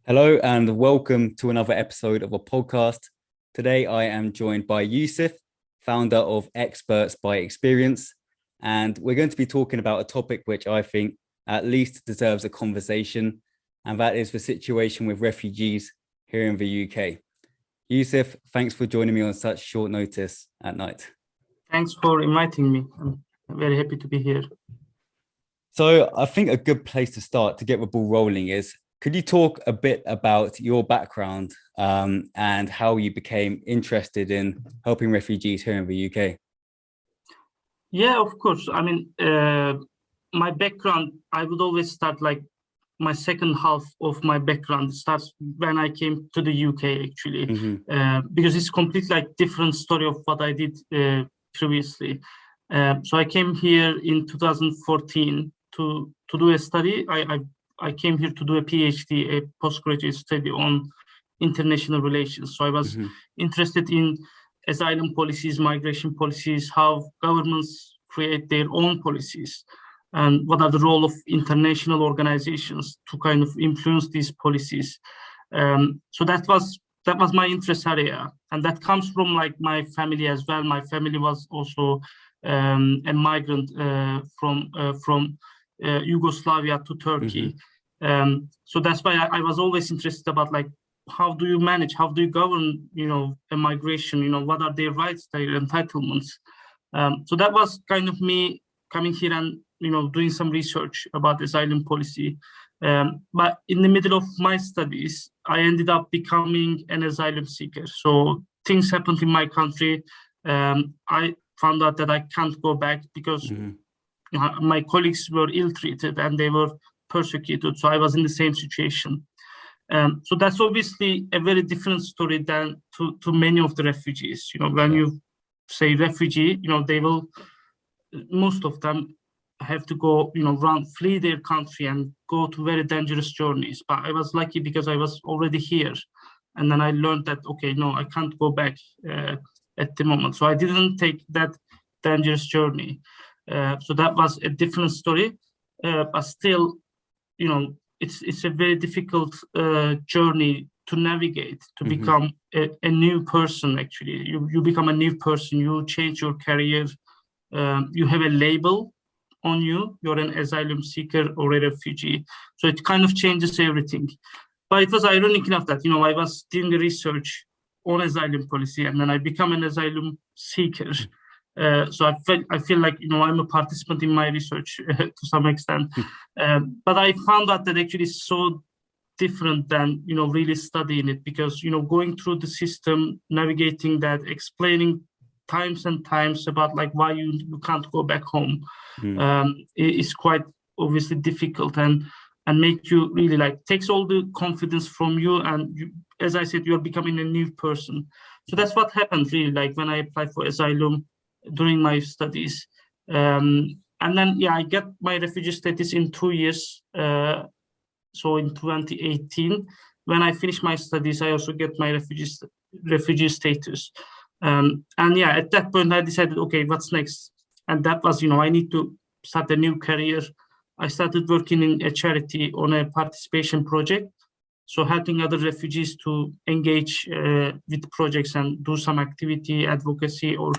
Hello and welcome to another episode of a podcast. Today I am joined by Yusuf, founder of Experts by Experience, and we're going to be talking about a topic which I think at least deserves a conversation, and that is the situation with refugees here in the UK. Yusuf, thanks for joining me on such short notice at night. Thanks for inviting me. I'm very happy to be here. So I think a good place to start to get the ball rolling is, could you talk a bit about your background and how you became interested in helping refugees here in the UK? Yeah, of course. I mean, my background, I would always start like my second half of my background starts when I came to the UK, actually, because it's completely like different story of what I did previously. So I came here in 2014 to do a study. I came here to do a PhD, a postgraduate study on international relations. So I was interested in asylum policies, migration policies, how governments create their own policies, and what are the role of international organizations to kind of influence these policies. So that was my interest area, and that comes from like my family as well. My family was also a migrant from Yugoslavia to Turkey. So that's why I was always interested about like, how do you manage, how do you govern, a migration, what are their rights, their entitlements. So that was kind of me coming here and, doing some research about asylum policy. But in the middle of my studies, I ended up becoming an asylum seeker. So things happened in my country. I found out that I can't go back because my colleagues were ill-treated and they were persecuted. So I was in the same situation. So that's obviously a very different story than to many of the refugees. When you say refugee, they will, most of them have to go, flee their country and go to very dangerous journeys. But I was lucky because I was already here. And then I learned that, okay, no, I can't go back at the moment. So I didn't take that dangerous journey. So that was a different story. But still, it's a very difficult journey to navigate, to become a new person. Actually, you become a new person. You change your career. You have a label on you. You're an asylum seeker or a refugee. So it kind of changes everything. But it was ironic enough that I was doing the research on asylum policy, and then I become an asylum seeker. So I feel like I'm a participant in my research to some extent, but I found out that actually is so different than really studying it, because going through the system, navigating that, explaining times and times about like why you can't go back home, is quite obviously difficult and make you really like takes all the confidence from you, and you, as I said, you're becoming a new person. So that's what happened really, like when I applied for asylum during my studies, and then I get my refugee status in 2 years. So in 2018, when I finished my studies, I also get my refugee status. And at that point I decided, okay, what's next? And that was, I need to start a new career. I started working in a charity on a participation project, so helping other refugees to engage with projects and do some activity, advocacy, or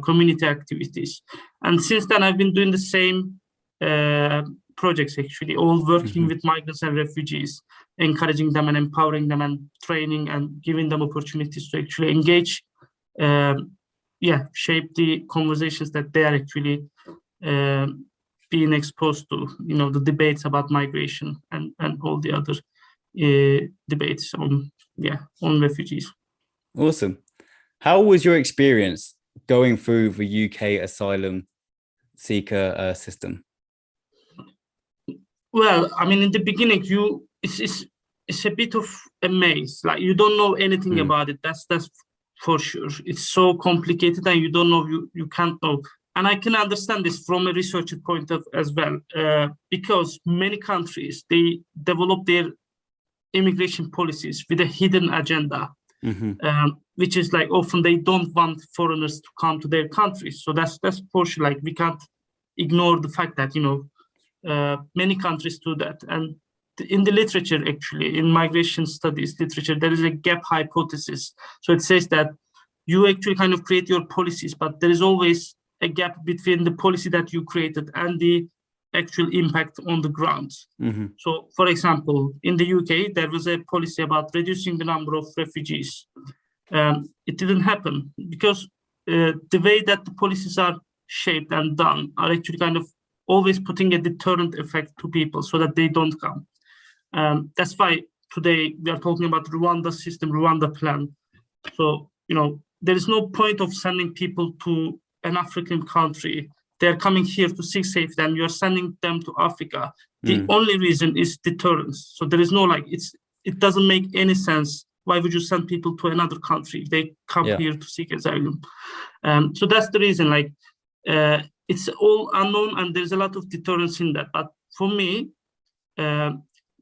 community activities. And since then, I've been doing the same projects, actually, all working with migrants and refugees, encouraging them and empowering them and training and giving them opportunities to actually engage, shape the conversations that they are actually being exposed to, the debates about migration and all the other debates on refugees. Awesome. How was your experience going through the UK asylum seeker system? Well, I mean, in the beginning, it's a bit of a maze. Like, you don't know anything about it. That's for sure. It's so complicated, and you don't know. You can't know. And I can understand this from a researcher point of as well, because many countries, they develop their immigration policies with a hidden agenda. Which is like often they don't want foreigners to come to their countries. So that's for sure. Like, we can't ignore the fact that many countries do that, and in the literature, actually, in migration studies literature, there is a gap hypothesis. So it says that you actually kind of create your policies, but there is always a gap between the policy that you created and the actual impact on the ground. So, for example, in the UK, there was a policy about reducing the number of refugees. It didn't happen because the way that the policies are shaped and done are actually kind of always putting a deterrent effect to people so that they don't come. That's why today we are talking about Rwanda system, Rwanda plan. So, there is no point of sending people to an African country. They're coming here to seek safety and you're sending them to Africa. The only reason is deterrence. So there is no it doesn't make any sense. Why would you send people to another country if they come here to seek asylum? So that's the reason, it's all unknown and there's a lot of deterrence in that. But for me,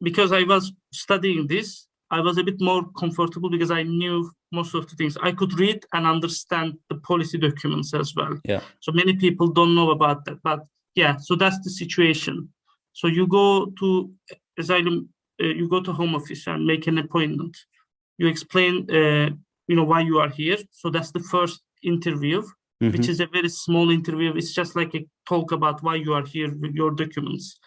because I was studying this, I was a bit more comfortable because I knew most of the things. I could read and understand the policy documents as well. So many people don't know about that. But yeah, so that's the situation. So you go to asylum, you go to Home Office and make an appointment. You explain, why you are here. So that's the first interview, which is a very small interview. It's just like a talk about why you are here with your documents.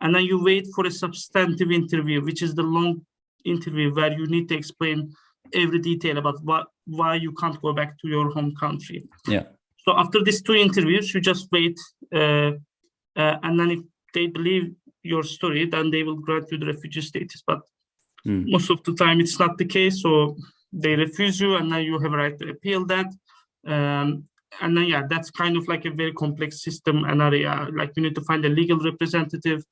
And then you wait for a substantive interview, which is the long interview where you need to explain every detail about why you can't go back to your home country. So after these 2 interviews, you just wait. And then if they believe your story, then they will grant you the refugee status. But most of the time, it's not the case. So they refuse you, and then you have a right to appeal that. And then, that's kind of like a very complex system and area. Like you need to find a legal representative.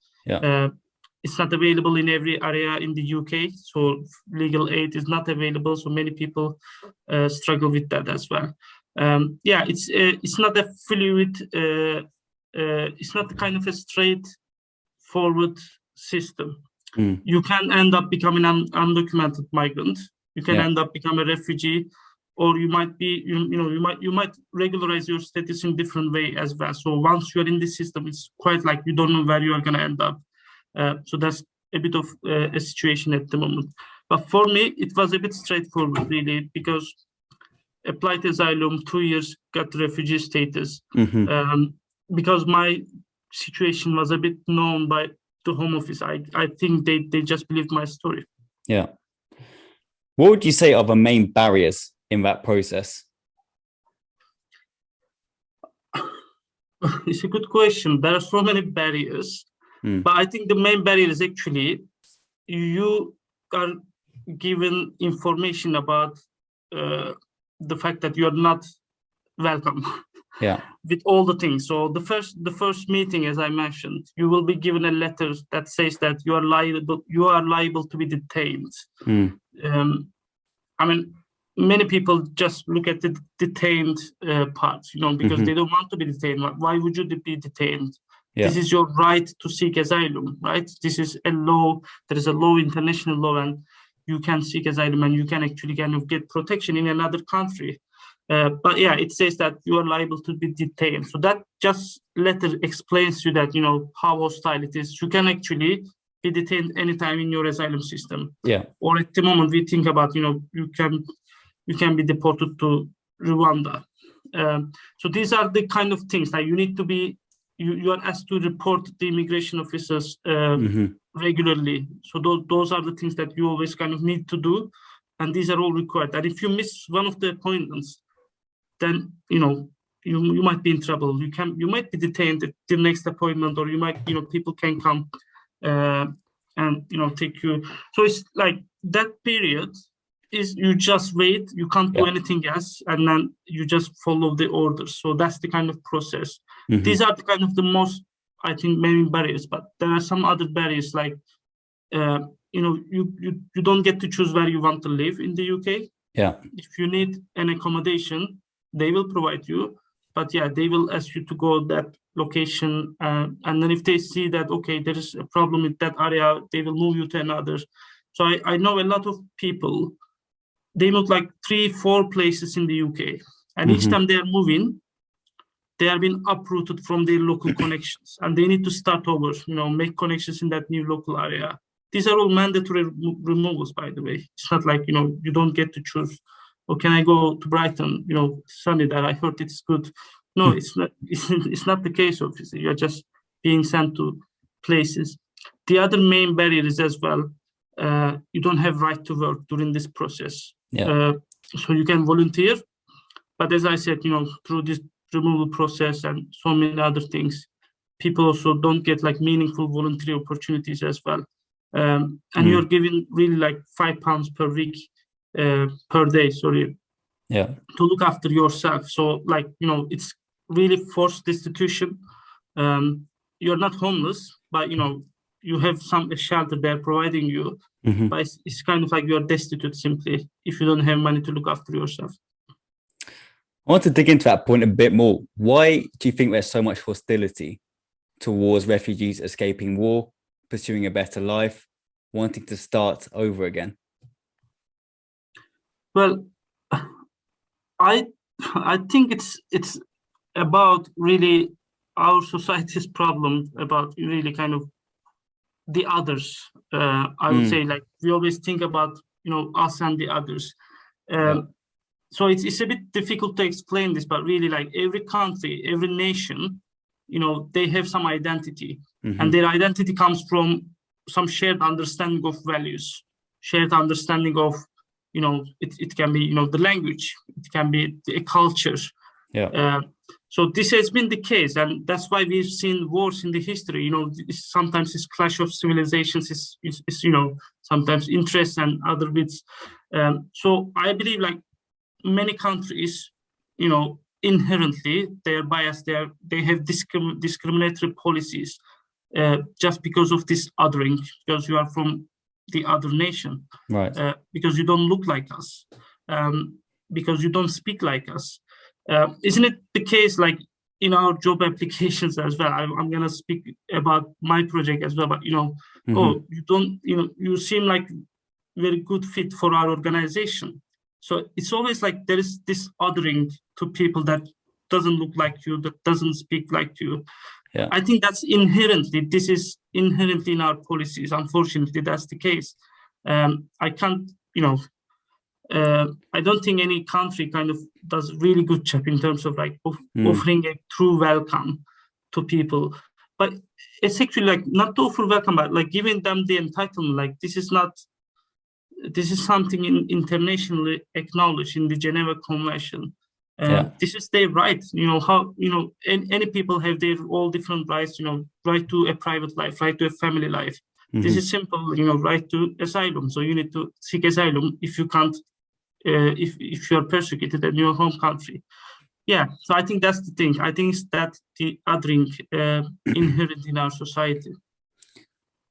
It's not available in every area in the UK. So legal aid is not available. So many people struggle with that as well. It's not a fluid, it's not kind of a straightforward system. You can end up becoming an undocumented migrant. You can end up becoming a refugee, or you might be, you might regularize your status in different way as well. So once you're in this system, it's quite like you don't know where you are going to end up. So that's a bit of a situation at the moment. But for me, it was a bit straightforward, really, because applied asylum, 2 years, got refugee status. Because my situation was a bit known by the Home Office. I think they just believed my story. What would you say are the main barriers in that process? It's a good question. There are so many barriers. But I think the main barrier is actually you are given information about the fact that you are not welcome with all the things. So the first meeting, as I mentioned, you will be given a letter that says that you are liable to be detained. Many people just look at the detained part, because they don't want to be detained. Why would you be detained? This is your right to seek asylum, right? This is a law. There is a law, international law, and you can seek asylum and you can actually kind of get protection in another country. But it says that you are liable to be detained. So that just letter explains to you that, how hostile it is. You can actually be detained anytime in your asylum system. Or at the moment we think about, you can be deported to Rwanda. So these are the kind of things that you need to be, you are asked to report the immigration officers regularly. So those are the things that you always kind of need to do. And these are all required. And if you miss one of the appointments, then, you might be in trouble. You might be detained at the next appointment, or you might, people can come and, take you. So it's like that period is you just wait, you can't do anything else, and then you just follow the orders. So that's the kind of process. These are the kind of the most, I think, main barriers, but there are some other barriers like, you don't get to choose where you want to live in the UK. If you need an accommodation, they will provide you, but they will ask you to go that location, and then if they see that, okay, there is a problem with that area, they will move you to another. So I know a lot of people, they move like 3-4 places in the UK, and each time they are moving, they are being uprooted from their local connections, and they need to start over, make connections in that new local area. These are all mandatory removals, by the way. It's not like, you don't get to choose. Or can I go to Brighton? Sunny there. I heard it's good. No, it's not. It's not the case. Obviously, you're just being sent to places. The other main barrier is as well, you don't have right to work during this process. Yeah. So you can volunteer, but as I said, through this removal process and so many other things, people also don't get like meaningful voluntary opportunities as well. And you're given really like £5 per week, per day, sorry, Yeah. to look after yourself. So like, it's really forced destitution. You're not homeless, but you have some shelter they're providing you, but it's kind of like you're destitute simply if you don't have money to look after yourself. I want to dig into that point a bit more. Why do you think there's so much hostility towards refugees escaping war, pursuing a better life, wanting to start over again? Well, I think it's about really our society's problem, about really kind of the others. I would say, like, we always think about us and the others. So it's a bit difficult to explain this, but really, like, every country, every nation, they have some identity, and their identity comes from some shared understanding of values, shared understanding of, it can be, the language, it can be a culture. So this has been the case, and that's why we've seen wars in the history. Sometimes it's clash of civilizations, is sometimes interests and other bits. So I believe, like, many countries, inherently they're biased. They have discriminatory policies, just because of this othering, because you are from the other nation, right? Because you don't look like us, because you don't speak like us. Isn't it the case, like, in our job applications as well? I'm gonna speak about my project as well, but oh, you don't, you seem like very good fit for our organization. So it's always like there is this othering to people that doesn't look like you, that doesn't speak like you. I think this is inherently in our policies. Unfortunately, that's the case. I can't, I don't think any country kind of does really good job in terms of like offering a true welcome to people. But it's actually like not to offer welcome, but like giving them the entitlement. Like, this is something internationally acknowledged in the Geneva Convention. This is their right. Any people have their all different rights. Right to a private life, right to a family life. This is simple. Right to asylum. So you need to seek asylum if you can't, if you are persecuted in your home country. So I think that's the thing. I think it's that the othering inherent in our society.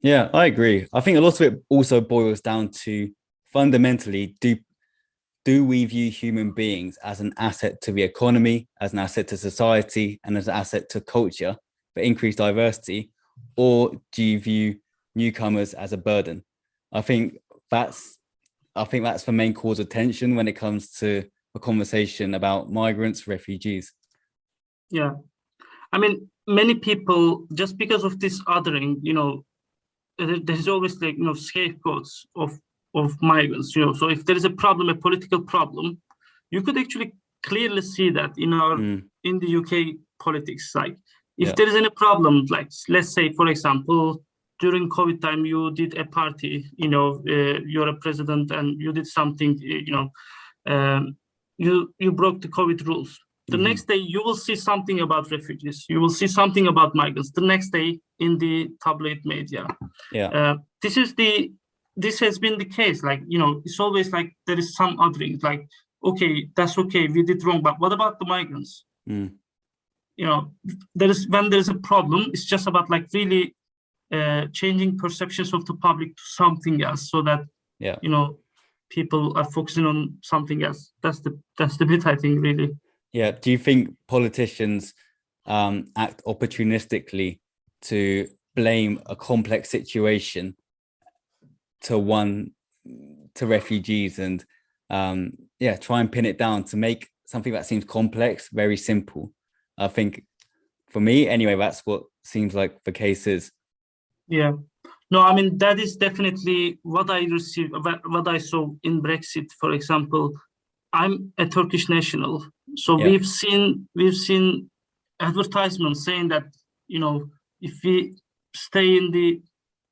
Yeah, I agree. I think a lot of it also boils down to, fundamentally, do we view human beings as an asset to the economy, as an asset to society, and as an asset to culture for increased diversity, or do you view newcomers as a burden? I think that's the main cause of tension when it comes to a conversation about migrants, refugees. Yeah, I mean, many people, just because of this othering, there's always like scapegoats of migrants. So if there is a problem, a political problem, you could actually clearly see that in our in the UK politics. Like, if there is any problem, like, let's say, for example, during COVID time, you did a party, you're a president and you did something, you broke the COVID rules. The next day, you will see something about refugees. You will see something about migrants. The next day, in the tabloid media. This has been the case. Like, it's always like there is some othering. Like, okay, that's okay, we did wrong, but what about the migrants? When there's a problem, it's just about like really changing perceptions of the public to something else, so that people are focusing on something else. That's the bit, I think, really. Yeah. Do you think politicians act opportunistically to blame a complex situation to refugees and try and pin it down to make something that seems complex very simple? I think, for me anyway, that's what seems like the case is. No, I mean, that is definitely what I received, what I saw in Brexit, for example. I'm a Turkish national, so Yeah. we've seen advertisements saying that, if we stay in the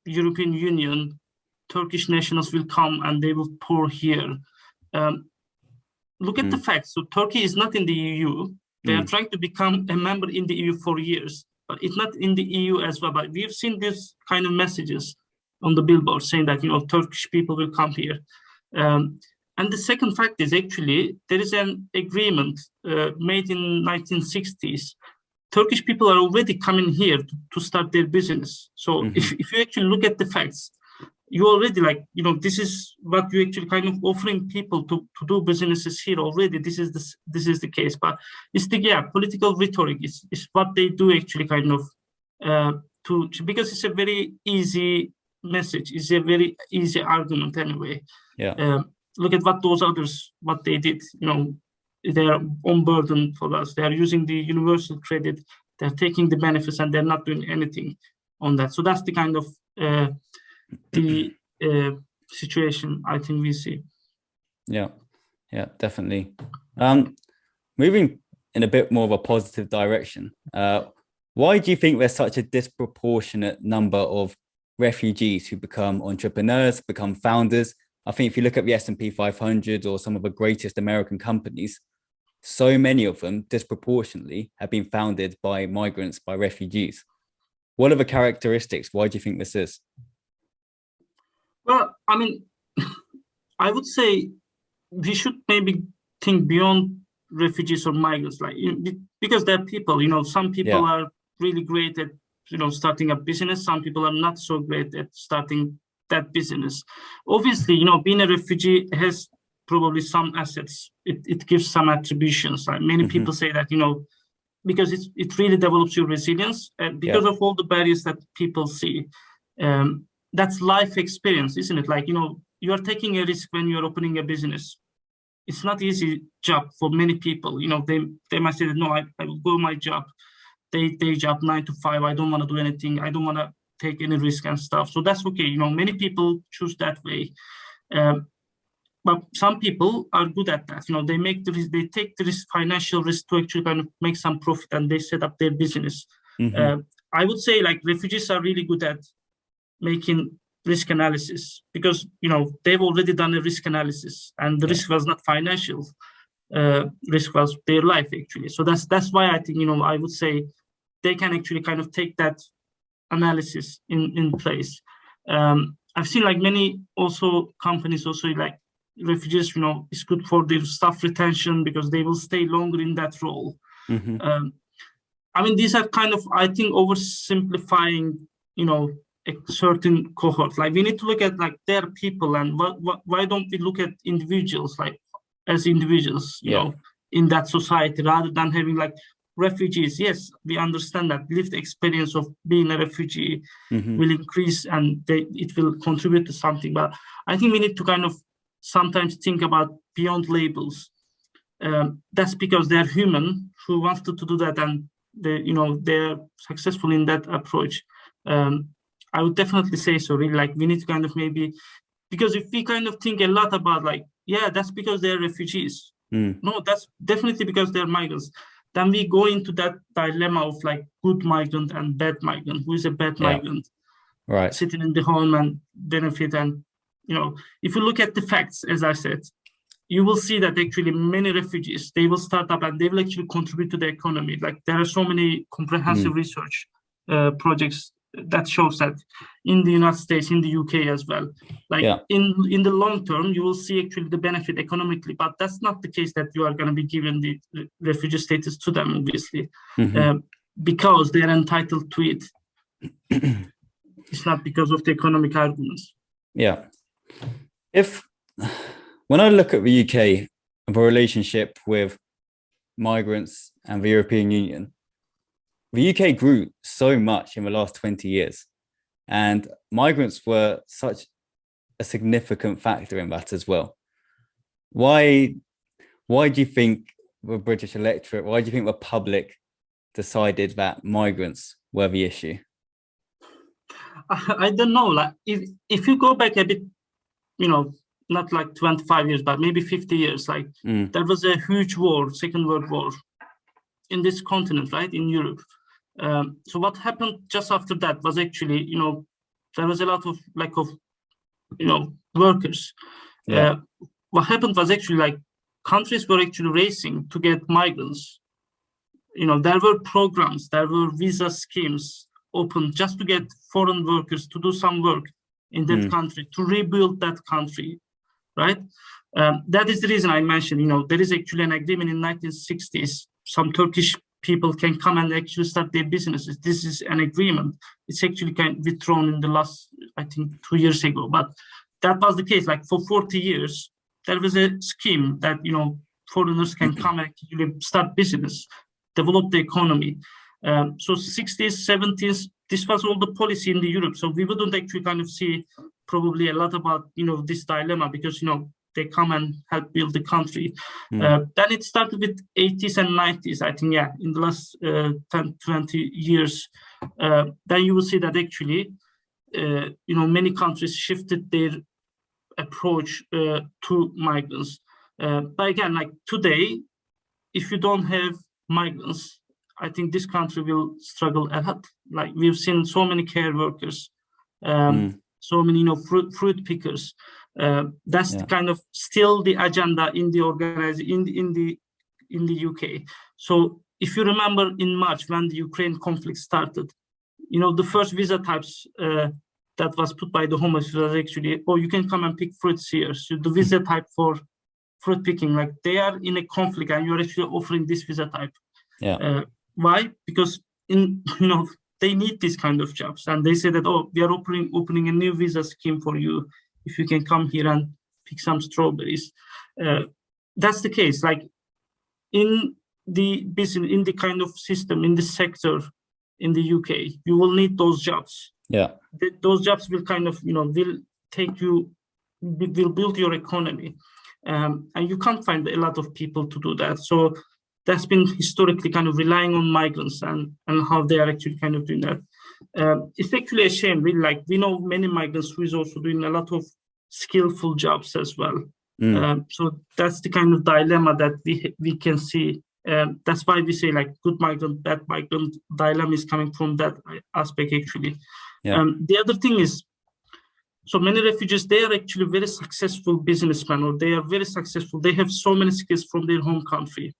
European Union, Turkish nationals will come and they will pour here. Um, Look at the facts. So Turkey is not in the EU. They are trying to become a member in the EU for years, but it's not in the EU as well. But we've seen this kind of messages on the billboard saying that, Turkish people will come here. And the second fact is actually there is an agreement made in 1960s. Turkish people are already coming here to start their business. So if you actually look at the facts, you already this is what you actually kind of offering people to do businesses here already. This is the case, but it's the political rhetoric is what they do actually kind of because it's a very easy message. It's a very easy argument anyway. Yeah. Look at what they did. They are unburdened for us. They are using the universal credit. They're taking the benefits and they're not doing anything on that. So that's the kind of the situation I think we see. Yeah, definitely. Moving in a bit more of a positive direction, why do you think there's such a disproportionate number of refugees who become entrepreneurs, become founders? I think if you look at the S&P 500 or some of the greatest American companies, so many of them disproportionately have been founded by migrants, by refugees. What are the characteristics? Why do you think this is? Well, I mean, I would say we should maybe think beyond refugees or migrants, because they're people. Some people are really great at starting a business. Some people are not so great at starting that business. Obviously, being a refugee has probably some assets. It gives some attributions. Like many people say that because it really develops your resilience, and because of all the barriers that people see. That's life experience, isn't it? You are taking a risk when you're opening a business. It's not easy job for many people. They might say that, no, I will go my job, day job 9 to 5. I don't want to do anything. I don't want to take any risk and stuff. So that's okay. Many people choose that way. But some people are good at that. They make the risk, they take the risk, financial risk to actually kind of make some profit, and they set up their business. I would say refugees are really good at making risk analysis because they've already done a risk analysis, and the risk was not financial, risk was their life actually. So that's why I think I would say they can actually kind of take that analysis in place. I've seen many also companies also refugees is good for their staff retention because they will stay longer in that role. I mean, these are kind of, I think, oversimplifying a certain cohort. We need to look at their people, and why don't we look at individuals as individuals, in that society, rather than having refugees. Yes, we understand that lived experience of being a refugee will increase and it will contribute to something. But I think we need to kind of sometimes think about beyond labels. That's because they're human who wants to do that, and they're successful in that approach. I would definitely say so. Really, we need to kind of maybe, because if we kind of think a lot about that's because they're refugees. No, that's definitely because they're migrants. Then we go into that dilemma of good migrant and bad migrant. Who is a bad migrant? Right. Sitting in the home and benefit. And if you look at the facts, as I said, you will see that actually many refugees, they will start up and they will actually contribute to the economy. There are so many comprehensive research projects that shows that in the United States, in the UK as well. In the long term, you will see actually the benefit economically, but that's not the case that you are going to be given the refugee status to them, obviously, because they're entitled to it. It's not because of the economic arguments. Yeah. When I look at the UK and the relationship with migrants and the European Union, the UK grew so much in the last 20 years, and migrants were such a significant factor in that as well. Why do you think the British electorate, why do you think the public decided that migrants were the issue? I don't know. Like if you go back a bit, not like 25 years, but maybe 50 years, like there was a huge war, Second World War, in this continent, right, in Europe. So what happened just after that was actually, there was a lot of lack of, workers. Yeah. What happened was actually like countries were actually racing to get migrants. There were programs, there were visa schemes open just to get foreign workers to do some work in that country, to rebuild that country, right? That is the reason I mentioned, there is actually an agreement in 1960s. Some Turkish people can come and actually start their businesses. This is an agreement. It's actually kind of withdrawn in the last, I think, 2 years ago. But that was the case. Like for 40 years, there was a scheme that, foreigners can come and actually start business, develop the economy. So 60s, 70s, this was all the policy in the Europe. So we wouldn't actually kind of see probably a lot about, this dilemma because, they come and help build the country. Then it started with 80s and 90s, I think, in the last 10, 20 years. Then you will see that actually, many countries shifted their approach to migrants. But again, like today, if you don't have migrants, I think this country will struggle a lot. Like we've seen so many care workers, so many, fruit pickers. That's the kind of still the agenda in the organization in the UK. So if you remember in March when the Ukraine conflict started, the first visa types that was put by the Home Office was actually, you can come and pick fruits here. So the visa type for fruit picking, like they are in a conflict and you're actually offering this visa type. Why? Because they need these kind of jobs, and they say that we are opening a new visa scheme for you if you can come here and pick some strawberries. That's the case. Like in the business, in the kind of system, in the sector in the UK, you will need those jobs. Those jobs will kind of will take you, will build your economy, and you can't find a lot of people to do that. So that's been historically kind of relying on migrants and how they are actually kind of doing that. It's actually a shame, really. Like we know many migrants who is also doing a lot of skillful jobs as well. So that's the kind of dilemma that we can see. That's why we say like good migrant, bad migrant dilemma is coming from that aspect actually. The other thing is, so many refugees, they are actually very successful businessmen, or they are very successful. They have so many skills from their home country.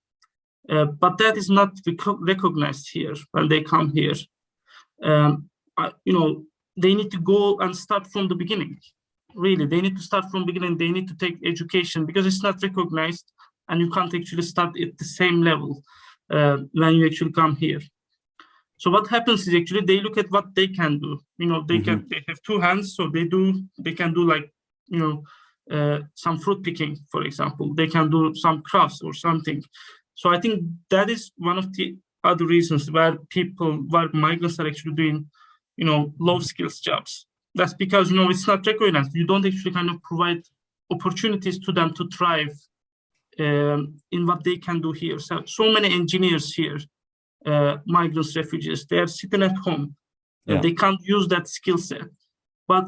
But that is not recognized here when they come here. They need to go and start from the beginning. Really, they need to start from the beginning. They need to take education because it's not recognized, and you can't actually start at the same level when you actually come here. So what happens is actually they look at what they can do. They have two hands, so they can do like some fruit picking, for example. They can do some crafts or something. So I think that is one of the other reasons where migrants are actually doing, low skills jobs. That's because, it's not recognized. You don't actually kind of provide opportunities to them to thrive in what they can do here. So many engineers here, migrants, refugees, they are sitting at home. They can't use that skill set. But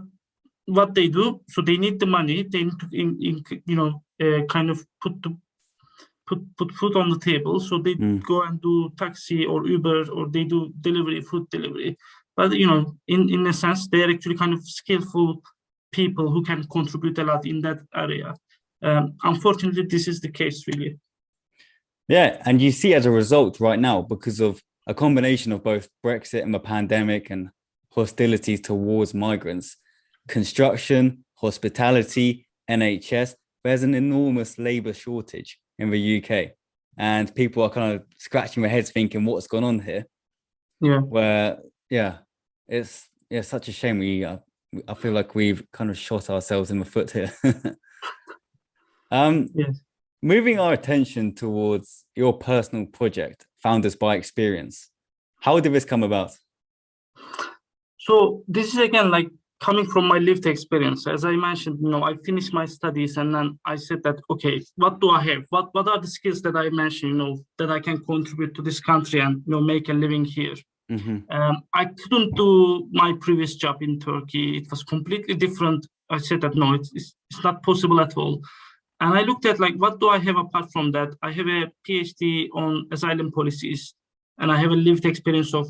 what they do, so they need the money. They need to, kind of put food on the table, so they go and do taxi or Uber, or they do food delivery. But in a sense, they are actually kind of skillful people who can contribute a lot in that area. Unfortunately, this is the case, really. Yeah, and you see as a result right now, because of a combination of both Brexit and the pandemic and hostilities towards migrants, construction, hospitality, NHS, there's an enormous labour shortage in the UK, and people are kind of scratching their heads thinking what's gone on here. It's such a shame. I feel like we've kind of shot ourselves in the foot here. Moving our attention towards your personal project, Founders by Experience, how did this come about? So this is again like coming from my lived experience. As I mentioned, I finished my studies, and then I said that, okay, what do I have? What are the skills that I mentioned, that I can contribute to this country and make a living here? I couldn't do my previous job in Turkey. It was completely different. I said that no, it's not possible at all. And I looked at like, what do I have apart from that? I have a PhD on asylum policies, and I have a lived experience of,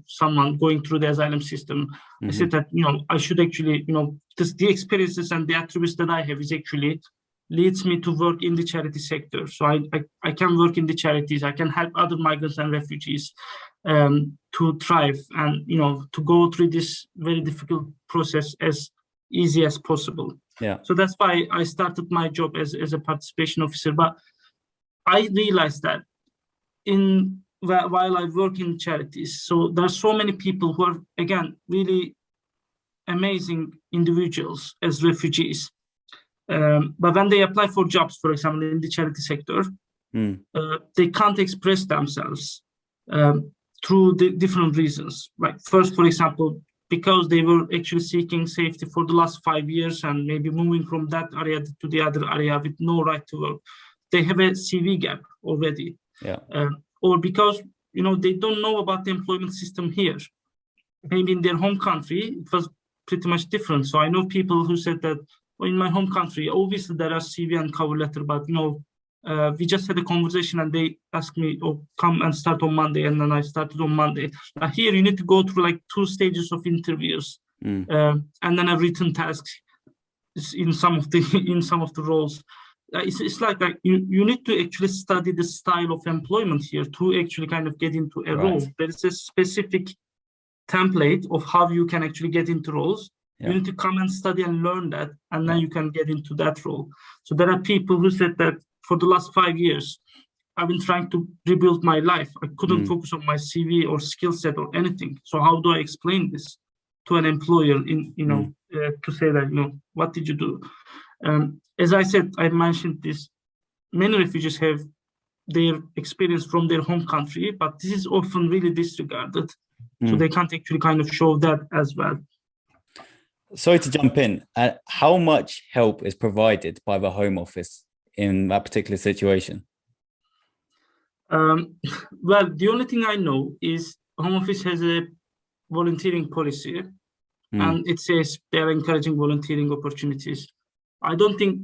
someone going through the asylum system. I said that, I should actually, the experiences and the attributes that I have is actually leads me to work in the charity sector. So I can work in the charities. I can help other migrants and refugees to thrive and, to go through this very difficult process as easy as possible. Yeah. So that's why I started my job as a participation officer. But I realized that while I work in charities, so there are so many people who are, again, really amazing individuals as refugees. But when they apply for jobs, for example, in the charity sector, they can't express themselves through the different reasons. Like first, for example, because they were actually seeking safety for the last 5 years and maybe moving from that area to the other area with no right to work. They have a CV gap already. Yeah. Or because, they don't know about the employment system here. Maybe in their home country, it was pretty much different. So I know people who said that, in my home country, obviously there are CV and cover letter, but we just had a conversation and they asked me, "Oh, come and start on Monday," and then I started on Monday. Here you need to go through like 2 stages of interviews, and then a written task in some of the roles. It's like you need to actually study the style of employment here to actually kind of get into a role. There is a specific template of how you can actually get into roles. Yeah. You need to come and study and learn that, and then you can get into that role. So there are people who said that for the last 5 years, I've been trying to rebuild my life. I couldn't focus on my CV or skill set or anything. So how do I explain this to an employer to say that, what did you do? As I said, I mentioned this, many refugees have their experience from their home country, but this is often really disregarded. So they can't actually kind of show that as well. Sorry to jump in. How much help is provided by the Home Office in that particular situation? Well, the only thing I know is Home Office has a volunteering policy, and it says they're encouraging volunteering opportunities. I don't think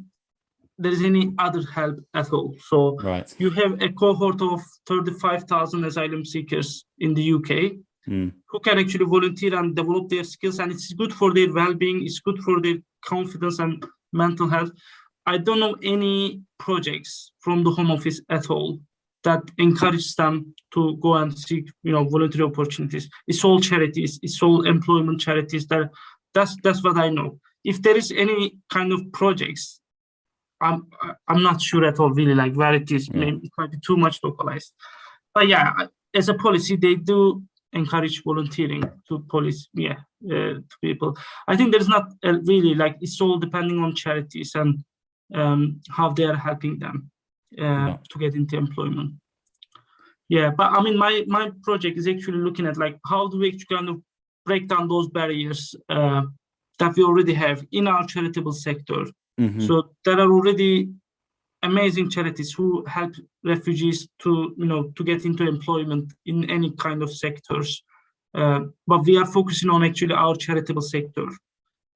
there is any other help at all. So you have a cohort of 35,000 asylum seekers in the UK who can actually volunteer and develop their skills, and it's good for their well-being, it's good for their confidence and mental health. I don't know any projects from the Home Office at all that encourage them to go and seek, voluntary opportunities. It's all charities, it's all employment charities. That's what I know. If there is any kind of projects, I'm not sure at all really like where it is. Maybe it might be too much localized. But yeah, as a policy, they do encourage volunteering to people. I think there's not really like, it's all depending on charities and how they are helping them to get into employment. Yeah, but I mean, my project is actually looking at like, how do we actually kind of break down those barriers that we already have in our charitable sector. So there are already amazing charities who help refugees to get into employment in any kind of sectors. But we are focusing on actually our charitable sector.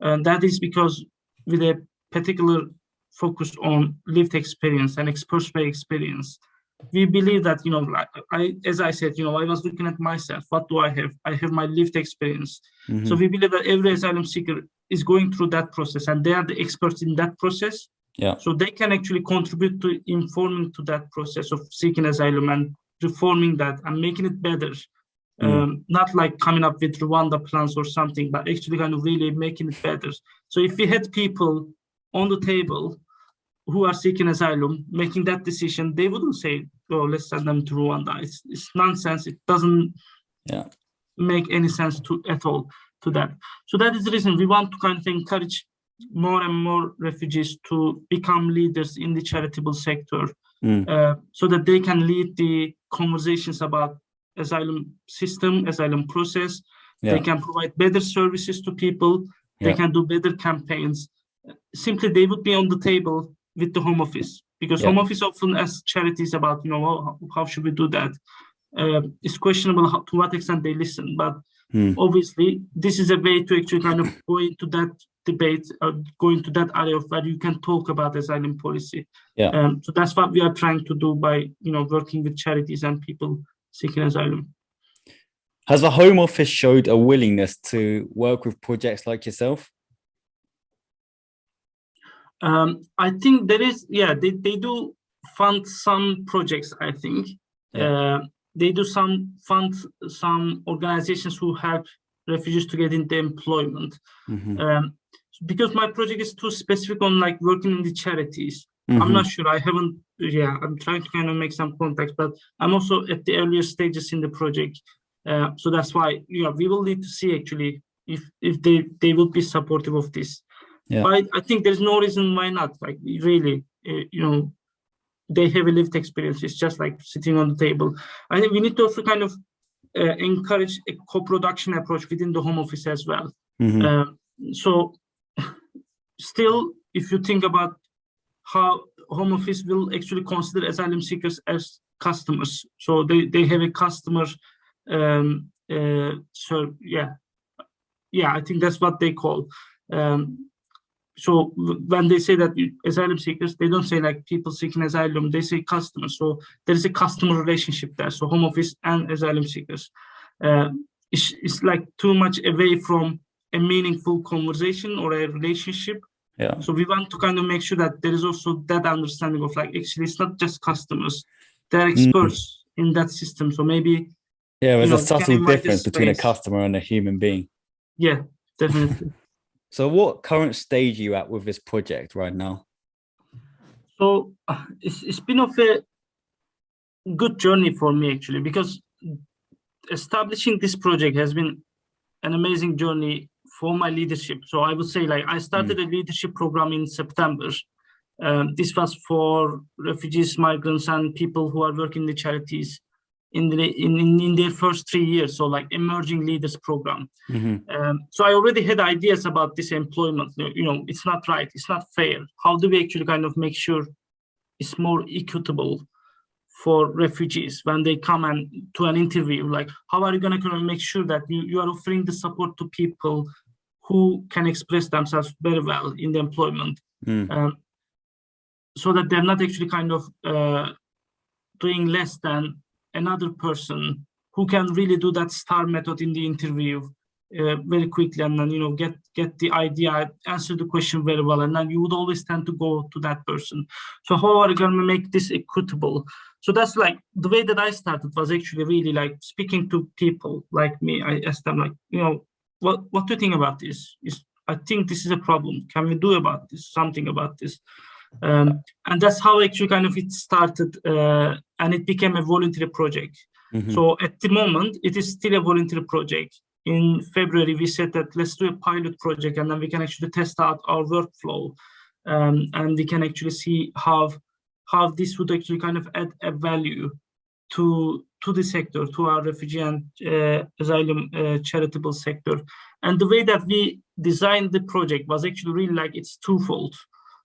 And that is because with a particular focus on lived experience and experts by experience, we believe that, as I said, I was looking at myself. What do I have? I have my lived experience. So we believe that every asylum seeker is going through that process, and they are the experts in that process. Yeah. So they can actually contribute to informing to that process of seeking asylum and reforming that and making it better. Not like coming up with Rwanda plans or something, but actually kind of really making it better. So if we had people on the table who are seeking asylum, making that decision, they wouldn't say, "Oh, let's send them to Rwanda." It's nonsense. It doesn't make any sense at all to that. So that is the reason we want to kind of encourage more and more refugees to become leaders in the charitable sector, so that they can lead the conversations about asylum system, asylum process. They can provide better services to people. They can do better campaigns. Simply, they would be on the table with the Home Office, because Home Office often asks charities about, how should we do that? it's questionable to what extent they listen. But Hmm. obviously, this is a way to actually kind of go into that debate, go into that area of where you can talk about asylum policy. Yeah. So that's what we are trying to do by working with charities and people seeking asylum. Has the Home Office showed a willingness to work with projects like yourself? I think there is, they do fund some projects, I think. Yeah. They do fund some organizations who help refugees to get into employment. Mm-hmm. Because my project is too specific on like working in the charities. Mm-hmm. I'm not sure. I'm trying to kind of make some context, but I'm also at the earlier stages in the project. So that's why, we will need to see actually if they will be supportive of this. Yeah. But I think there's no reason why not. Like really, they have a lived experience. It's just like sitting on the table. I think we need to also kind of encourage a co-production approach within the Home Office as well. Mm-hmm. So still, if you think about how Home Office will actually consider asylum seekers as customers, so they have a customer. So I think that's what they call. So when they say that asylum seekers, they don't say like people seeking asylum, they say customers. So there is a customer relationship there. So Home Office and asylum seekers. It's like too much away from a meaningful conversation or a relationship. Yeah. So we want to kind of make sure that there is also that understanding of like, actually, it's not just customers, they're experts in that system. So maybe, there's a subtle invite difference between a space. customer and a human being. Yeah, definitely. So what current stage are you at with this project right now? So it's been of a good journey for me actually, because establishing this project has been an amazing journey for my leadership. So I would say like I started a leadership program in September. This was for refugees, migrants, and people who are working in the charities in their first 3 years. So like emerging leaders program. Mm-hmm. So I already had ideas about this employment. It's not right. It's not fair. How do we actually kind of make sure it's more equitable for refugees when they come and to an interview? Like, how are you going to kind of make sure that you are offering the support to people who can express themselves very well in the employment, so that they're not actually kind of doing less than another person who can really do that STAR method in the interview very quickly, and then get the idea, answer the question very well, and then you would always tend to go to that person. So how are you going to make this equitable? So that's like the way that I started was actually really like speaking to people like me. I asked them like, what do you think about this? I think this is a problem. Can we do something about this? And that's how actually kind of it started, and it became a voluntary project. Mm-hmm. So at the moment, it is still a voluntary project. In February, we said that let's do a pilot project, and then we can actually test out our workflow, and we can actually see how this would actually kind of add a value to the sector, to our refugee and asylum charitable sector. And the way that we designed the project was actually really like it's twofold.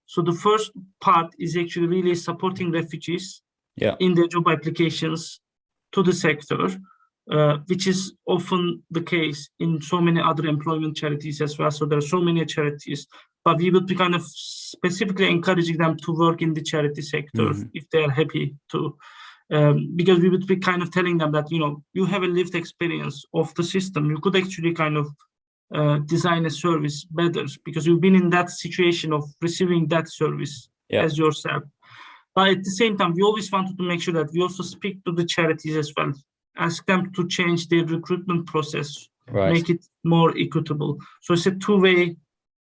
So the first part is actually really supporting refugees in their job applications to the sector, which is often the case in so many other employment charities as well. So there are so many charities, but we would be kind of specifically encouraging them to work in the charity sector if they are happy to, because we would be kind of telling them that, you have a lived experience of the system. You could actually kind of design a service better because you've been in that situation of receiving that service as yourself. But at the same time, we always wanted to make sure that we also speak to the charities as well, ask them to change their recruitment process, make it more equitable. So it's a two-way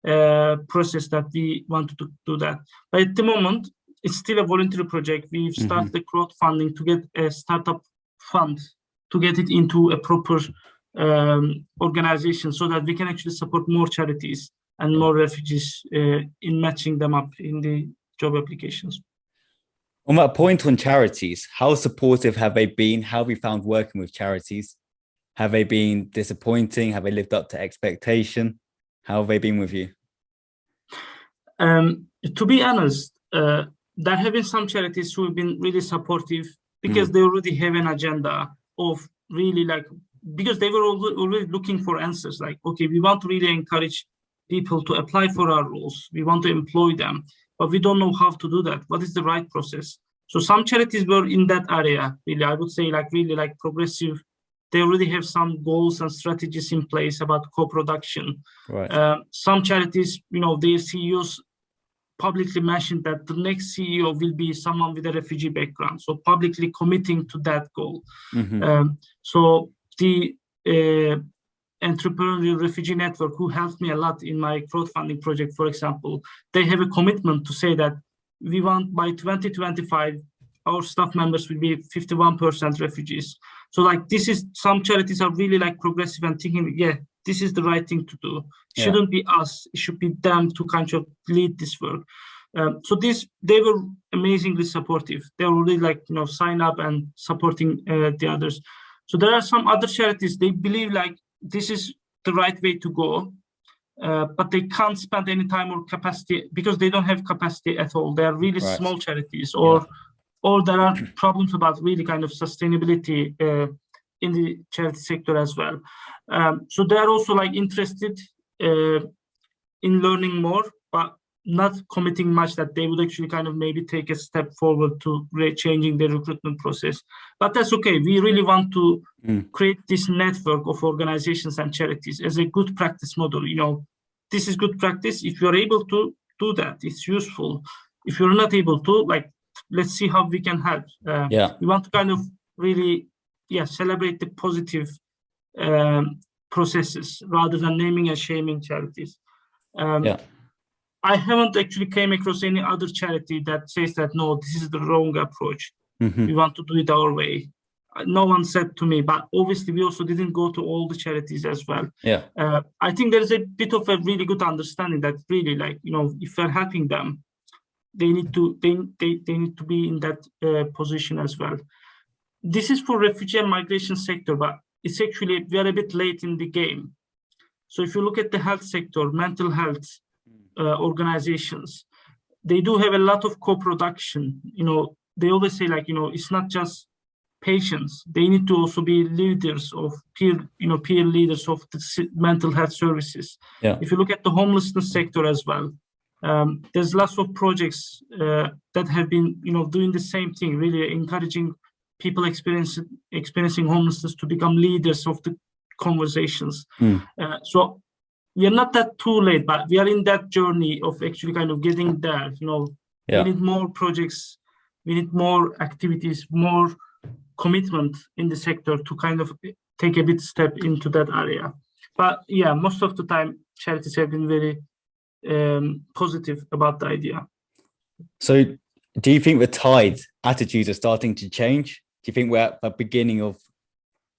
process that we wanted to do that. But at the moment, it's still a voluntary project. We've started the crowdfunding to get a startup fund to get it into a proper organization so that we can actually support more charities and more refugees in matching them up in the job applications. On that point on charities, how supportive have they been? How have you found working with charities? Have they been disappointing? Have they lived up to expectation? How have they been with you? To be honest, there have been some charities who have been really supportive because they already have an agenda of really like, because they were already looking for answers, like, okay, we want to really encourage people to apply for our roles. We want to employ them, but we don't know how to do that. What is the right process? So some charities were in that area, really, I would say like really like progressive. They already have some goals and strategies in place about co-production. Right. Some charities, their CEOs publicly mentioned that the next CEO will be someone with a refugee background. So publicly committing to that goal. So the Entrepreneurial Refugee Network, who helped me a lot in my crowdfunding project, for example, they have a commitment to say that we want by 2025, our staff members will be 51% refugees. So like this is, some charities are really like progressive and thinking, yeah, this is the right thing to do. It shouldn't be us, it should be them to kind of lead this work. So they were amazingly supportive. They were really like, sign up and supporting the others. So there are some other charities, they believe like this is the right way to go, but they can't spend any time or capacity because they don't have capacity at all. They are really small charities, or there are problems about really kind of sustainability in the charity sector as well. So they are also like interested in learning more, but not committing much that they would actually kind of maybe take a step forward to changing the recruitment process. But that's okay. We really want to create this network of organizations and charities as a good practice model. This is good practice. If you're able to do that, it's useful. If you're not able to, like, let's see how we can help. We want to kind of really, celebrate the positive processes rather than naming and shaming charities. I haven't actually came across any other charity that says that, no, this is the wrong approach. We want to do it our way. No one said to me, but obviously we also didn't go to all the charities as well. I think there's a bit of a really good understanding that really like, if we're helping them, they need to be in that position as well. This is for refugee and migration sector, but it's actually, we are a bit late in the game. So if you look at the health sector, mental health organizations, they do have a lot of co-production. They always say like, it's not just patients. They need to also be leaders of peer leaders of the mental health services. If you look at the homelessness sector as well, there's lots of projects that have been, doing the same thing, really encouraging people experiencing homelessness to become leaders of the conversations. So we are not that too late, but we are in that journey of actually kind of getting there. We need more projects, we need more activities, more commitment in the sector to kind of take a bit step into that area. But yeah, most of the time charities have been very positive about the idea. So do you think the attitudes are starting to change? Do you think we're at the beginning of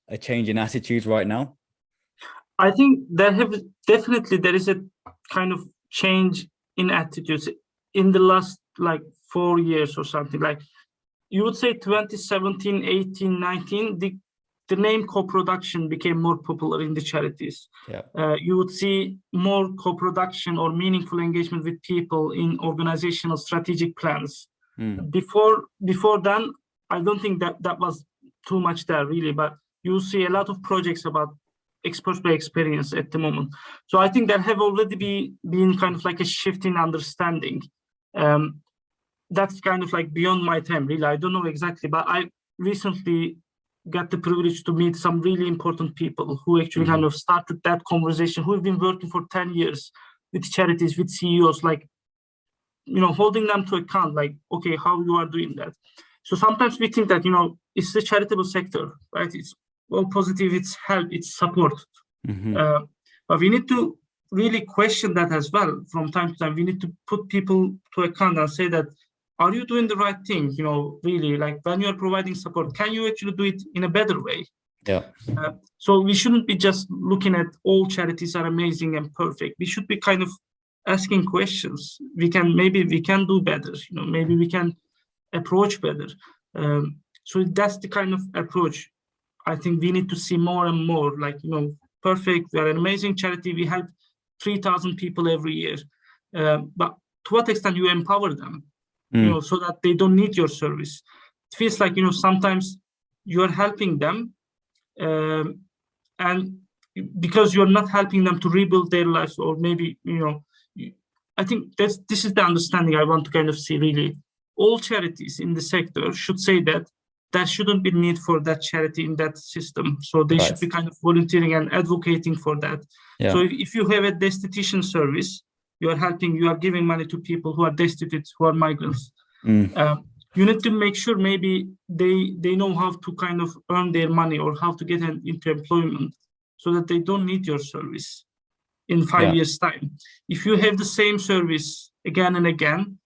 a change in attitudes right now? I think there is a kind of change in attitudes in the last like 4 years or something. Like you would say 2017, 18, 19, the name co-production became more popular in the charities. You would see more co-production or meaningful engagement with people in organizational strategic plans. Before then, I don't think that was too much there really, but you see a lot of projects about experts by experience at the moment. So I think there have already been kind of like a shift in understanding. That's kind of like beyond my time, really. I don't know exactly, but I recently got the privilege to meet some really important people who actually kind of started that conversation, who have been working for 10 years with charities, with CEOs, like, holding them to account, like, okay, how you are doing that. So sometimes we think that, it's the charitable sector, right? It's all positive, it's help, it's support. But we need to really question that as well from time to time. We need to put people to account and say that, are you doing the right thing? Really, like when you're providing support, can you actually do it in a better way? So we shouldn't be just looking at all charities are amazing and perfect. We should be kind of asking questions. Maybe we can do better. Maybe we can approach better. So that's the kind of approach I think we need to see more and more. Like, perfect. We are an amazing charity. We help 3,000 people every year. But to what extent you empower them? So that they don't need your service. It feels like, sometimes you're helping them, and because you're not helping them to rebuild their lives, or maybe, I think this is the understanding I want to kind of see. Really, all charities in the sector should say that there shouldn't be need for that charity in that system. So they should be kind of volunteering and advocating for that. Yeah. So if you have a destitution service, you are giving money to people who are destitute, who are migrants. You need to make sure maybe they know how to kind of earn their money or how to get into employment, so that they don't need your service in 5 years' time. If you have the same service again and again,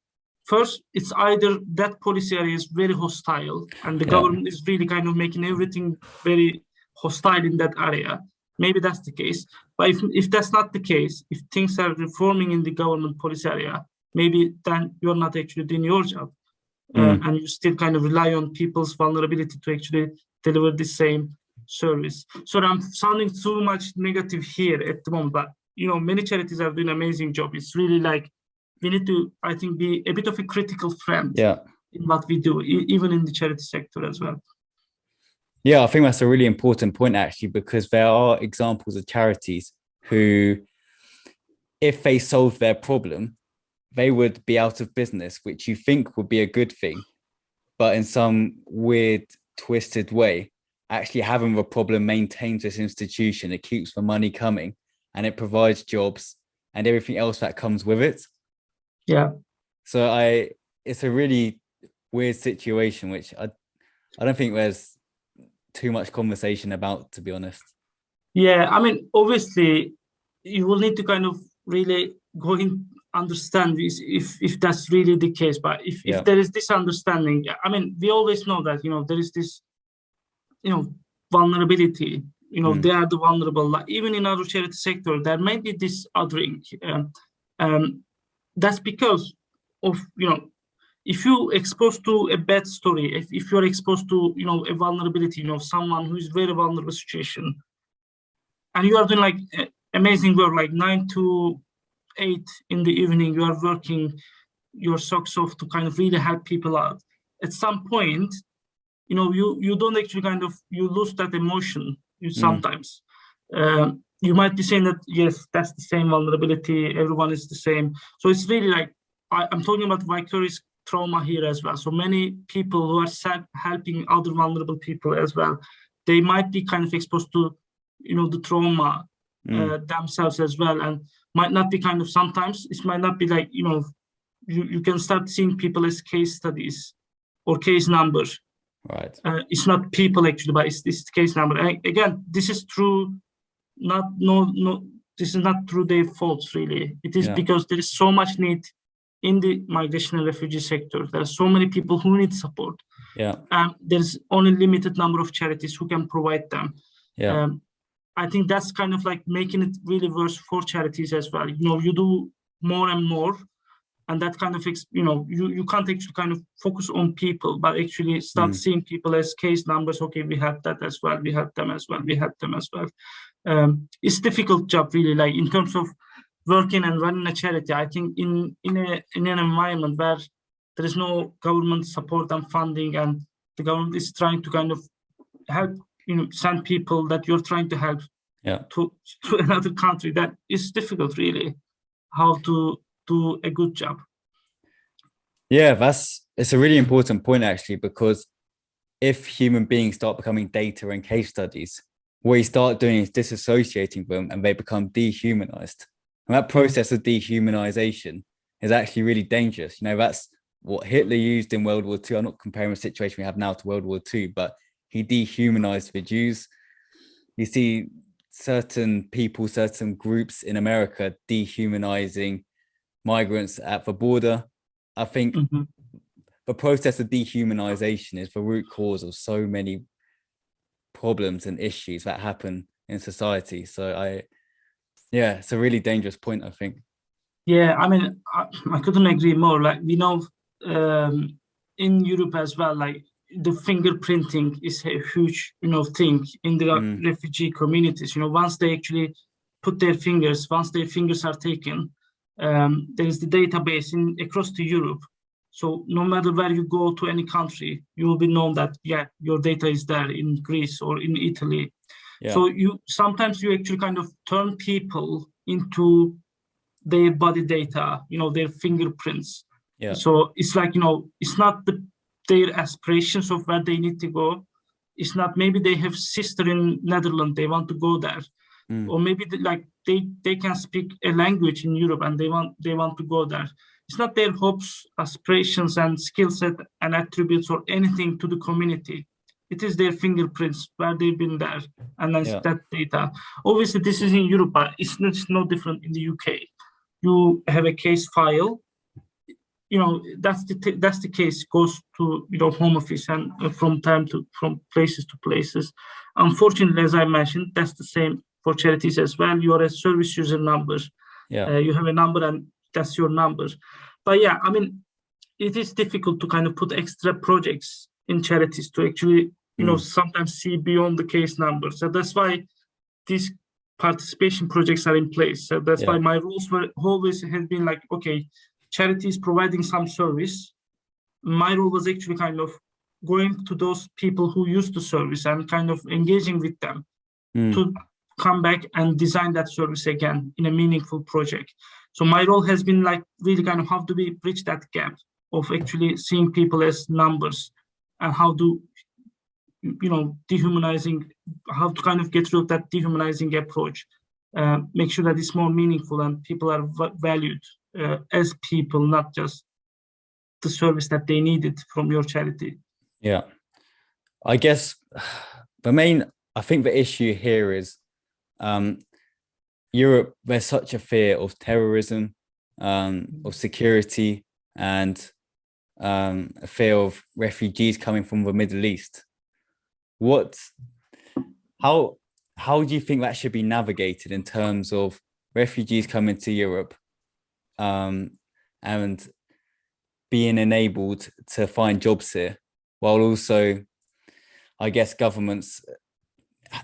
first, it's either that policy area is very hostile and the government is really kind of making everything very hostile in that area. Maybe that's the case. But if that's not the case, if things are reforming in the government policy area, maybe then you're not actually doing your job. And you still kind of rely on people's vulnerability to actually deliver the same service. So I'm sounding too much negative here at the moment, but many charities are doing an amazing job. It's really like we need to, I think, be a bit of a critical friend in what we do, even in the charity sector as well. Yeah, I think that's a really important point, actually, because there are examples of charities who, if they solved their problem, they would be out of business, which you think would be a good thing. But in some weird, twisted way, actually having the problem maintains this institution. It keeps the money coming and it provides jobs and everything else that comes with it. Yeah. So it's a really weird situation, which I don't think there's too much conversation about, to be honest. Yeah, I mean, obviously, you will need to kind of really go in, understand this if that's really the case. But if there is this understanding, I mean, we always know that, there is this, vulnerability, they are the vulnerable. Like, even in our charity sector, there might be this othering. That's because of, if you're exposed to a bad story, if you're exposed to, a vulnerability, someone who is very vulnerable situation, and you are doing like amazing work, like 9 to 8 in the evening, you are working your socks off to kind of really help people out. At some point, you don't actually you lose that emotion sometimes. You might be saying that, yes, that's the same vulnerability, everyone is the same. So it's really like, I'm talking about vicarious trauma here as well. So many people who are helping other vulnerable people as well, they might be kind of exposed to, the trauma themselves as well, and might not be sometimes it might not be like, you can start seeing people as case studies or case numbers. Right. It's not people actually, but it's this case number. And again, this is true. This is not through their faults, really. It is because there is so much need in the migration and refugee sector. There are so many people who need support. And there's only limited number of charities who can provide them. I think that's kind of like making it really worse for charities as well. You do more and more, and that kind of, you can't actually kind of focus on people, but actually start seeing people as case numbers. Okay, we have that as well. We have them as well. We have them as well. It's a difficult job, really, like in terms of working and running a charity. I think in an environment where there is no government support and funding, and the government is trying to kind of help, send people that you're trying to help to another country, that is difficult, really, how to do a good job. Yeah, it's a really important point, actually, because if human beings start becoming data and case studies, what you start doing is disassociating them and they become dehumanized. And that process of dehumanization is actually really dangerous. That's what Hitler used in World War II. I'm not comparing the situation we have now to World War II, but he dehumanized the Jews. You see certain people, certain groups in America dehumanizing migrants at the border. I think the process of dehumanization is the root cause of so many problems and issues that happen in society. So it's a really dangerous point, I think. Yeah, I mean, I couldn't agree more. Like, we know in Europe as well, like the fingerprinting is a huge, thing in the refugee communities. Once they actually put their fingers, once their fingers are taken, there is the database across to Europe. So no matter where you go to any country, you will be known that, yeah, your data is there in Greece or in Italy. Yeah. So sometimes you actually kind of turn people into their body data, their fingerprints. Yeah. So it's like, it's not their aspirations of where they need to go. It's not, maybe they have sister in Netherlands, they want to go there. Or maybe they can speak a language in Europe and they want to go there. It's not their hopes, aspirations, and skill set and attributes or anything to the community. It is their fingerprints where they've been there, and that's that data. Obviously, this is in Europe, but it's no different in the UK. You have a case file. That's the case. Goes to Home Office and from places to places. Unfortunately, as I mentioned, that's the same for charities as well. You are a service user number. Yeah. You have a number and that's your number. But yeah, I mean, it is difficult to kind of put extra projects in charities to actually, sometimes see beyond the case number. So that's why these participation projects are in place. So that's why my rules were always have been like, okay, charities providing some service. My role was actually kind of going to those people who use the service and kind of engaging with them to come back and design that service again in a meaningful project. So my role has been like really kind of how do we bridge that gap of actually seeing people as numbers, and how do dehumanizing, how to kind of get rid of that dehumanizing approach, make sure that it's more meaningful and people are valued as people, not just the service that they needed from your charity. Yeah, I guess I think the issue here is Europe, there's such a fear of terrorism, of security, and a fear of refugees coming from the Middle East. How do you think that should be navigated in terms of refugees coming to Europe and being enabled to find jobs here, while also, I guess, governments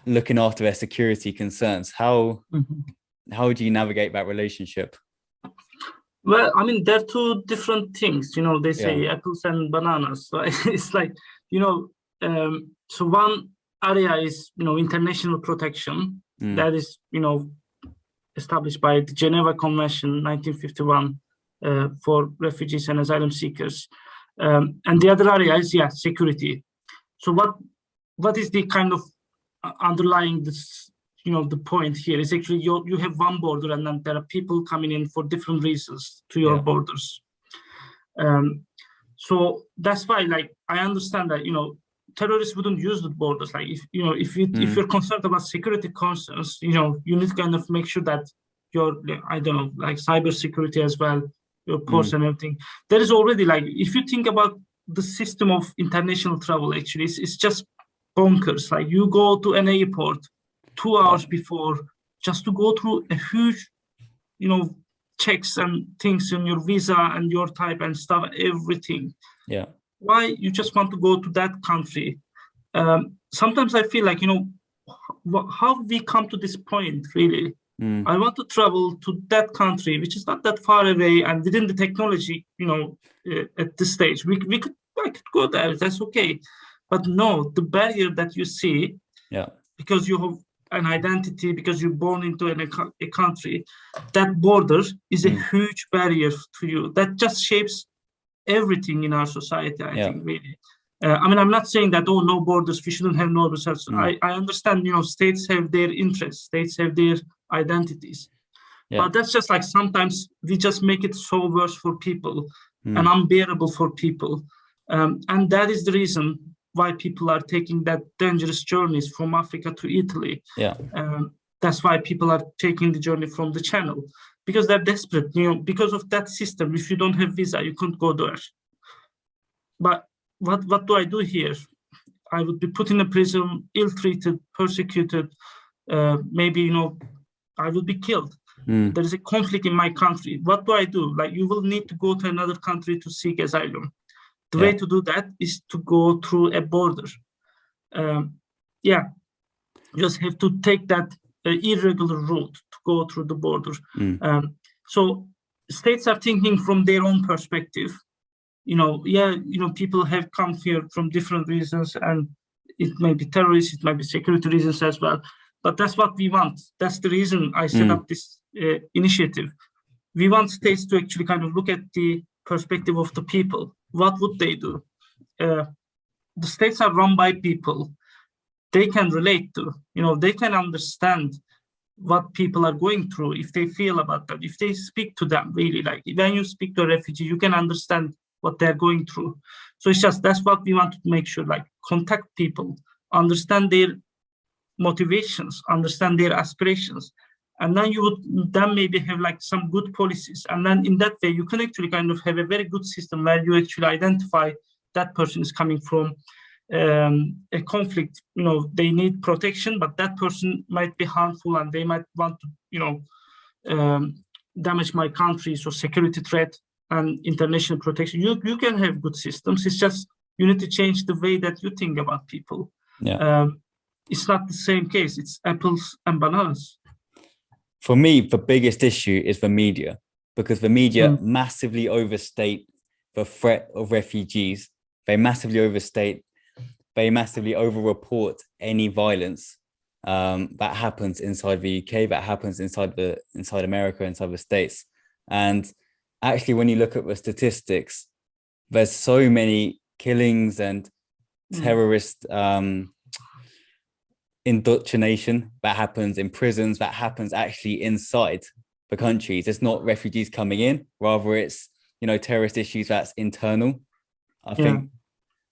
looking after their security concerns? How do you navigate that relationship? Well, I mean, they're two different things. They say apples and bananas. So it's like, so one area is, international protection. That is, established by the Geneva Convention, 1951, for refugees and asylum seekers. And the other area is, security. So what is the kind of underlying this, the point here is actually you have one border, and then there are people coming in for different reasons to your borders. So that's why, like, I understand that, terrorists wouldn't use the borders. Like, if you're concerned about security concerns, you need to kind of make sure that your, I don't know, like cyber security as well, your ports and everything. There is already, like, if you think about the system of international travel, actually, it's just bonkers. Like, you go to an airport 2 hours before just to go through a huge, checks and things in your visa and your type and stuff, everything. Yeah. Why you just want to go to that country? Sometimes I feel like, how we come to this point, really. I want to travel to that country, which is not that far away, and within the technology, at this stage, I could go there. That's okay. But no, the barrier that you see, because you have an identity, because you're born into a country, that border is a huge barrier to you. That just shapes everything in our society, I think, really. I mean, I'm not saying that, no borders, we shouldn't have no borders. I understand, states have their interests, states have their identities. But that's just like, sometimes we just make it so worse for people and unbearable for people. And that is the reason why people are taking that dangerous journeys from Africa to Italy. That's why people are taking the journey from the Channel, because they're desperate, because of that system. If you don't have visa, you can't go there. But what do I do here? I would be put in a prison, ill-treated, persecuted. Maybe, I will be killed. There is a conflict in my country. What do I do? Like, you will need to go to another country to seek asylum. The way to do that is to go through a border. You just have to take that irregular route to go through the border. So states are thinking from their own perspective. people have come here from different reasons, and it may be terrorists, it might be security reasons as well. But that's what we want. That's the reason I set up this initiative. We want states to actually kind of look at the perspective of the people. What would they do? The states are run by people. They can relate to, they can understand what people are going through, if they feel about that, if they speak to them, really. Like when you speak to a refugee, you can understand what they're going through. So it's just, that's what we want to make sure, like contact people, understand their motivations, understand their aspirations. And then you would then maybe have like some good policies. And then in that way, you can actually kind of have a very good system where you actually identify that person is coming from a conflict, they need protection, but that person might be harmful and they might want to, damage my country, so security threat and international protection. You can have good systems. It's just you need to change the way that you think about people. Yeah. It's not the same case. It's apples and bananas. For me, the biggest issue is the media, because the media massively overstate the threat of refugees. They massively over-report any violence that happens inside the UK, that happens inside America, inside the States. And actually, when you look at the statistics, there's so many killings and terrorist indoctrination that happens in prisons, that happens actually inside the countries. It's not refugees coming in, rather it's, terrorist issues that's internal. I think,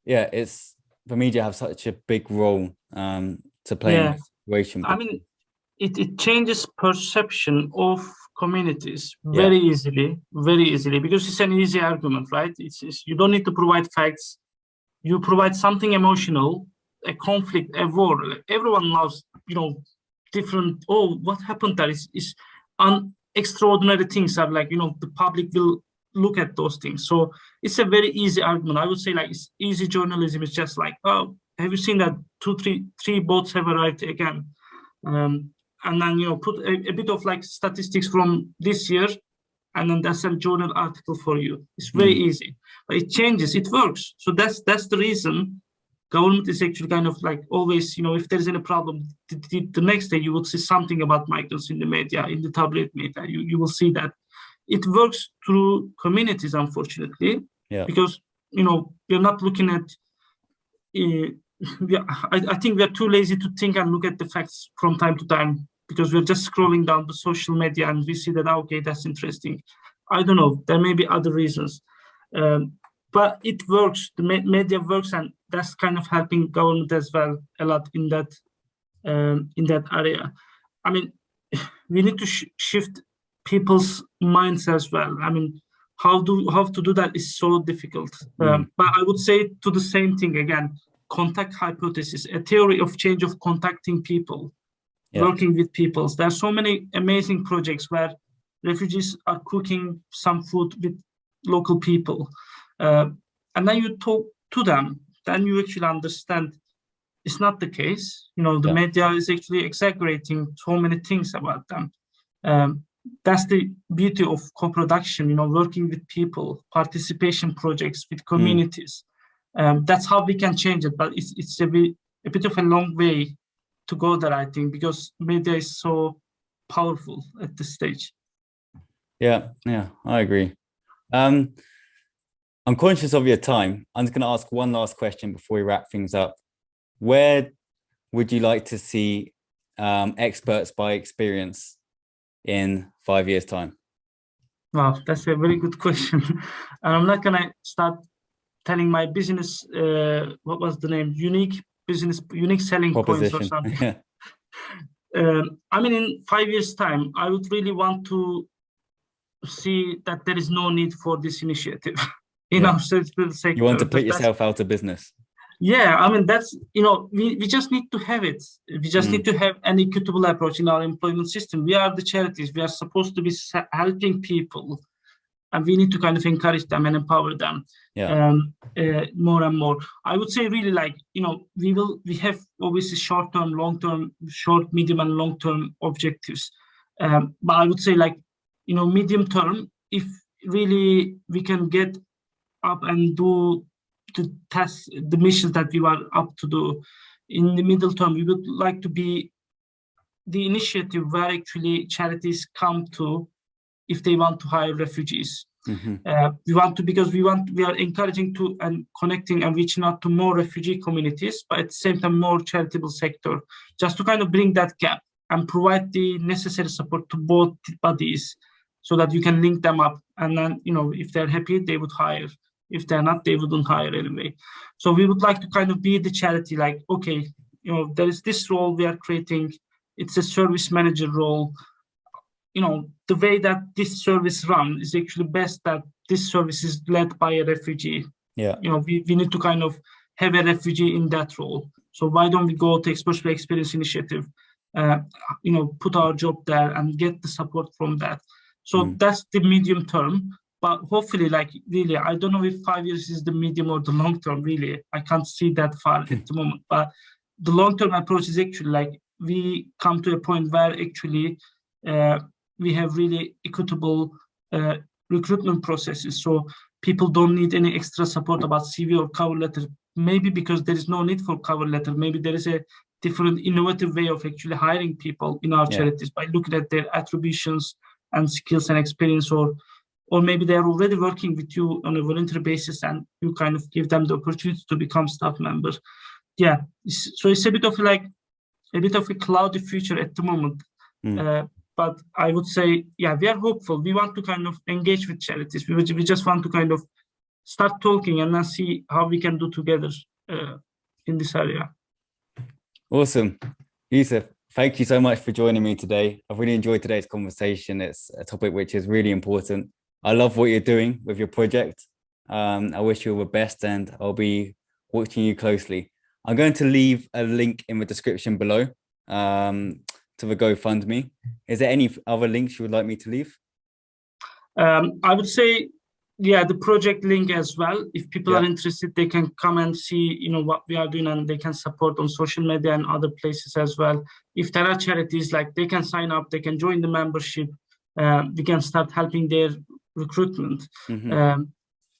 it's the media have such a big role to play in this situation. I mean, it changes perception of communities very easily, because it's an easy argument, right? It's you don't need to provide facts. You provide something emotional, a conflict, a war. Everyone loves, different. Oh, what happened there is extraordinary things are like, the public will look at those things. So it's a very easy argument. I would say like it's easy journalism. It's just like, oh, have you seen that three boats have arrived again? And then, put a bit of like statistics from this year, and then that's a journal article for you. It's very easy, but it changes, it works. So that's the reason government is actually kind of like always, if there's any problem, the next day you will see something about migrants in the media, in the tabloid media. You will see that. It works through communities, unfortunately, because, we're not looking at, I think we're too lazy to think and look at the facts from time to time, because we're just scrolling down the social media and we see that, okay, that's interesting. I don't know, there may be other reasons. But it works, the media works, and that's kind of helping government as well a lot in that area. I mean, we need to shift people's minds as well. I mean, how to do that is so difficult. But I would say to the same thing again, contact hypothesis, a theory of change of contacting people, working with people. There are so many amazing projects where refugees are cooking some food with local people. And then you talk to them, then you actually understand it's not the case. The media is actually exaggerating so many things about them. That's the beauty of co-production, working with people, participation projects with communities. That's how we can change it. But it's a bit of a long way to go there, I think, because media is so powerful at this stage. Yeah, I agree. I'm conscious of your time. I'm just going to ask one last question before we wrap things up. Where would you like to see Experts by Experience in 5 years' time? Wow, that's a very good question. And I'm not going to start telling my business, what was the name? Unique selling points or something. I mean, in 5 years' time, I would really want to see that there is no need for this initiative in our sector. You want to put yourself out of business. Yeah, I mean, that's, we just need to have it. We just need to have an equitable approach in our employment system. We are the charities. We are supposed to be helping people, and we need to kind of encourage them and empower them more and more. I would say really like, we have obviously short-term, long-term, short, medium and long-term objectives. But I would say like, medium term, if really we can get up and do the tasks, the missions that we were up to do. In the middle term, we would like to be the initiative where actually charities come to if they want to hire refugees. We want to, because we are encouraging to and connecting and reaching out to more refugee communities, but at the same time more charitable sector, just to kind of bring that gap and provide the necessary support to both bodies, so that you can link them up. And then, you know, if they're happy, they would hire. If they're not, they wouldn't hire anyway. So we would like to kind of be the charity, like, okay, you know, there is this role we are creating. It's a service manager role. You know, the way that this service runs is actually best that this service is led by a refugee. Yeah. You know, we need to kind of have a refugee in that role. So why don't we go to Experts by Experience initiative, you know, put our job there and get the support from that. So that's the medium term. But hopefully, like, really, I don't know if 5 years is the medium or the long term, really. I can't see that far at the moment. But the long-term approach is actually like we come to a point where actually we have really equitable recruitment processes. So people don't need any extra support about CV or cover letter, maybe because there is no need for cover letter. Maybe there is a different innovative way of actually hiring people in our charities by looking at their attributions and skills and experience, or maybe they're already working with you on a voluntary basis and you kind of give them the opportunity to become staff members. Yeah, so it's a bit of a cloudy future at the moment. But I would say, yeah, we are hopeful. We want to kind of engage with charities. We just want to kind of start talking and then see how we can do together in this area. Awesome. Yusuf, thank you so much for joining me today. I've really enjoyed today's conversation. It's a topic which is really important. I love what you're doing with your project. I wish you all the best, and I'll be watching you closely. I'm going to leave a link in the description below to the GoFundMe. Is there any other links you would like me to leave? I would say, yeah, the project link as well. If people are interested, they can come and see, you know, what we are doing, and they can support on social media and other places as well. If there are charities, like, they can sign up, they can join the membership. We can start helping their recruitment.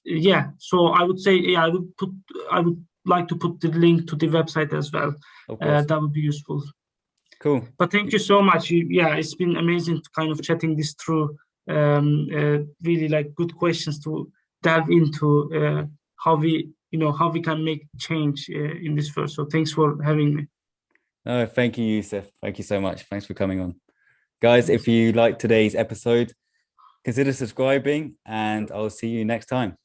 Yeah, so I would say, yeah, I would like to put the link to the website as well. That would be useful. Cool. But thank you so much. Yeah, it's been amazing to kind of chatting this through. Really like good questions to delve into how we can make change in this first. So thanks for having me. No, thank you, Yusuf. Thank you so much. Thanks for coming on. Guys, if you liked today's episode, consider subscribing, and I'll see you next time.